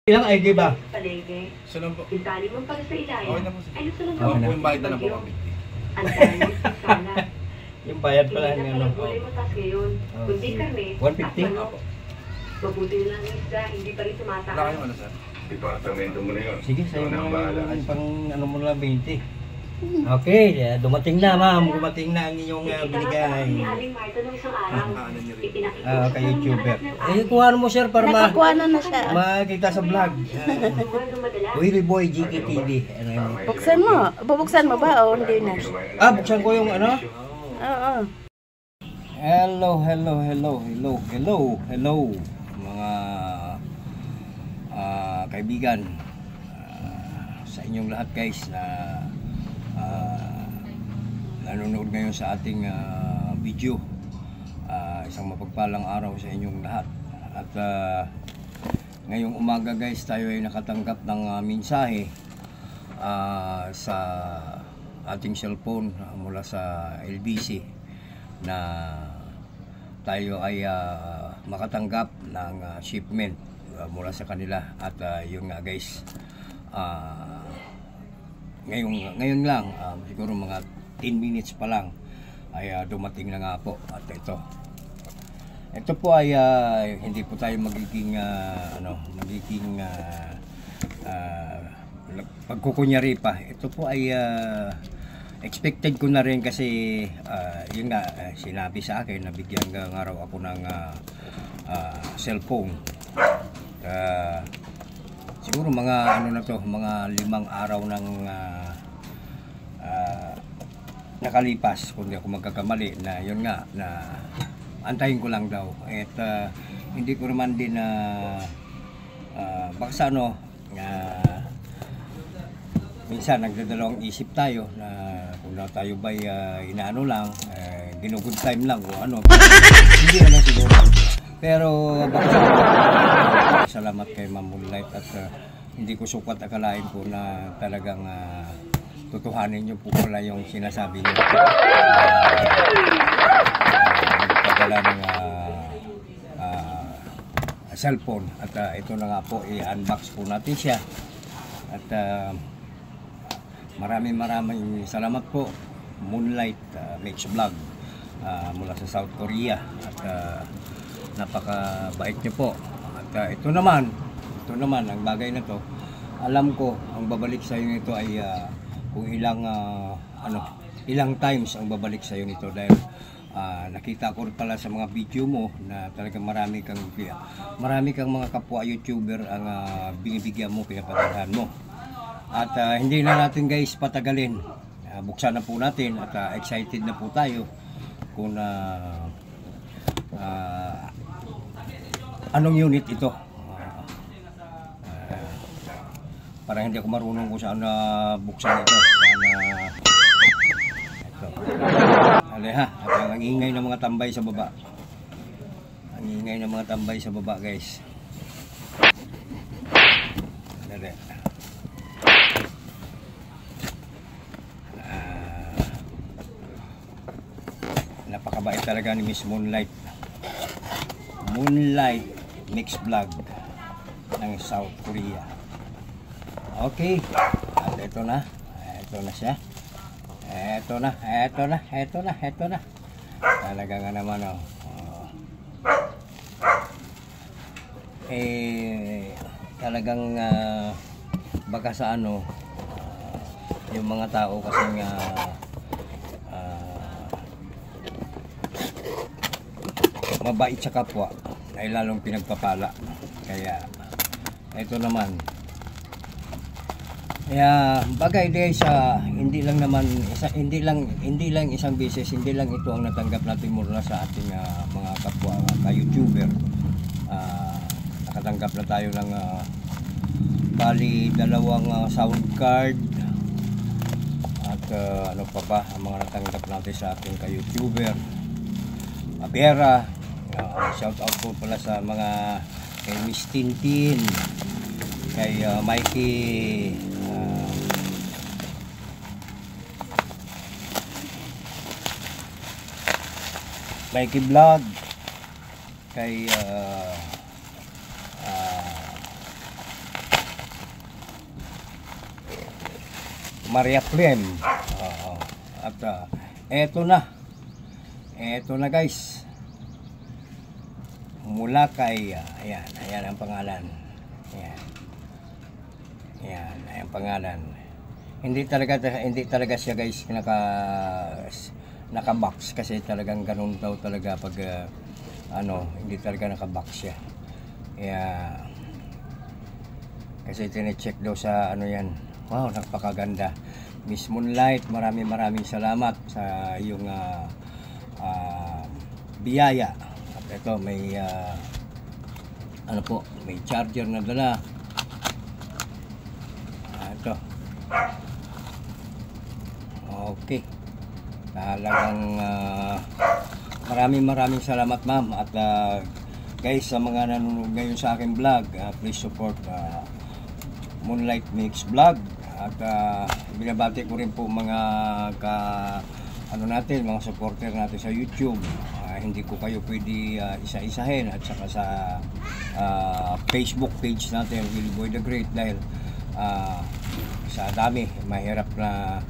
Ilang ID ba? Palengke. Sunod po. Itali mo para sa ilalim. Okay na po. Ay, gusto lang Okay ako. na. Yung bayad na lang po kami. Ang dami mo sa sala. Yung bayad pala Hindi ng na ano. pala gulay mataas ngayon. Oh. Kundi karne. 150? at manok. Apo. Mabuti na lang yung isda, hindi pa rin Wala tumataas. kayong ano, sir? Departamento mo na yun. Sige, sa'yo Ikaw na ang mo bahala. yung pang ano mo lang 20. Okay, dumating na ma'am. Dumating na ang inyong binigay. Ni Aling Marta nung isang araw. Ano niyo rin? Ipinakita Ah, sa kay kanya YouTuber. ng anak ng Eh, kuha mo sir para Nakakuha na siya. makita sa vlog. madala. Willy Boy GKTV. Ano yun? Buksan mo. Bubuksan mo ba o hindi na? Ah, buksan ko yung ano? Oo. Hello, mga kaibigan, sa inyong lahat guys na nanonood ngayon sa ating video. Isang mapagpalang araw sa inyong lahat. At ngayong umaga guys, tayo ay nakatanggap ng mensahe sa ating cellphone mula sa LBC na tayo ay makatanggap ng shipment mula sa kanila. At yun nga guys, ngayon lang, siguro mga 10 minutes pa lang ay dumating na nga po. At ito po ay hindi po tayo magiging pagkukunyari pa. Ito po ay expected ko na rin kasi yun nga, sinabi sa akin, nabigyan nga raw ako ng cellphone. Siguro mga mga 5 araw ng nakalipas, kung di ako magkakamali, na yun nga, na antayin ko lang daw. At hindi ko naman din baka sa minsan nagdadalawang isip tayo na kung na tayo ba'y inaano lang, ginugood time lang o ano. Hindi naman siguro. Pero salamat kay Ma'am Moonlight at hindi ko sukat akalain po na talagang tutuhanin niyo po pala yung sinasabi niyo. Nagpadala ng cellphone at ito na nga po, i-unbox po natin siya. At maraming salamat po Moonlight Makes Vlog mula sa South Korea. At napakabait niyo po. At ito naman ang bagay na to, alam ko ang babalik sa iyo nito ay kung ilang times ang babalik sa iyo nito, dahil nakita ko pala sa mga video mo na talagang marami kang mga kapwa YouTuber ang binibigyan mo, pinapadalhan mo. At hindi na natin guys patagalin, buksan na po natin at excited na po tayo kung anong unit ito. Parang hindi ako marunong kung saan buksan ito. Ito. Aleha, ang ingay ng mga tambay sa baba. Ang ingay ng mga tambay sa baba guys. Dali. Napakabait talaga ni Miss Moonlight. Moonlight Mix Vlog ng South Korea. Okay. At ito na siya. Ito na. Talaga nga naman talagang baka sa yung mga tao kasi mabait sa kapwa ay lalong pinagpapala. Kaya ito naman, bagay guys, hindi lang isang beses, hindi lang ito ang natanggap natin mula sa ating mga kapwa ka-YouTuber. Nakatanggap na tayo ng bali 2 sound card at ano pa ba ang mga natanggap natin sa ating ka-YouTuber. Pera, shout out po pala sa mga kay Miss Tintin, kay Mikey, Mikey Vlog, kay Maria Clem. Oo. At eto na guys. Mula kay ayan ang pangalan. Ayan ang pangalan. Hindi talaga siya guys naka-box kasi talagang ganun daw talaga pag hindi talaga naka-box siya. Kaya kasi tine-check daw sa yan. Wow, napakaganda. Miss Moonlight, maraming salamat sa iyong biyaya. At ito may may charger na dala. Ito. Okay. Talagang maraming salamat ma'am. At guys, sa mga nanonood ngayon sa aking vlog, please support Moonlight Mix Vlog. At binabati ko rin po mga mga supporter natin sa YouTube. Hindi ko kayo pwede isa-isahin, at saka sa Facebook page natin, Willie Boy the Great, dahil sa dami mahirap na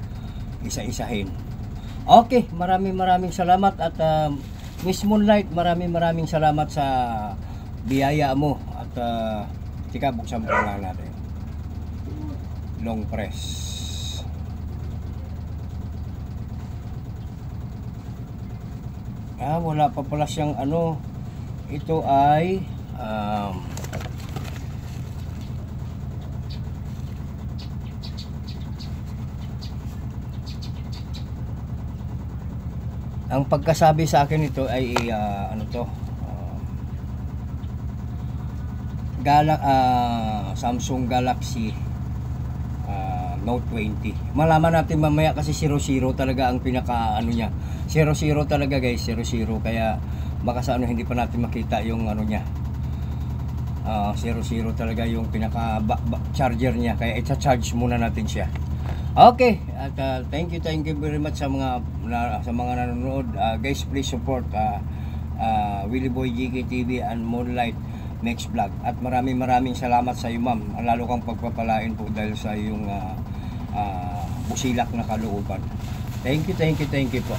isa-isahin. Okay, maraming salamat. At Miss Moonlight, maraming salamat sa biyaya mo. At tika, buksan po lang natin. Long press. Wala pa pala siyang ito ay ang pagkasabi sa akin ito ay Samsung Galaxy Note 20. Malaman natin mamaya kasi 00 talaga ang pinaka niya. 00 talaga guys, 00. Kaya baka sa hindi pa natin makita yung niya. 00 talaga yung pinaka charger niya. Kaya i-charge muna natin siya. Okay, at thank you very much sa mga nanonood. Guys, please support Willie Boy GK TV and Moonlight Mix Vlog. At maraming salamat sa iyo ma'am. Lalo kang pagpapalain po dahil sa iyong busilak na kalooban. Thank you po.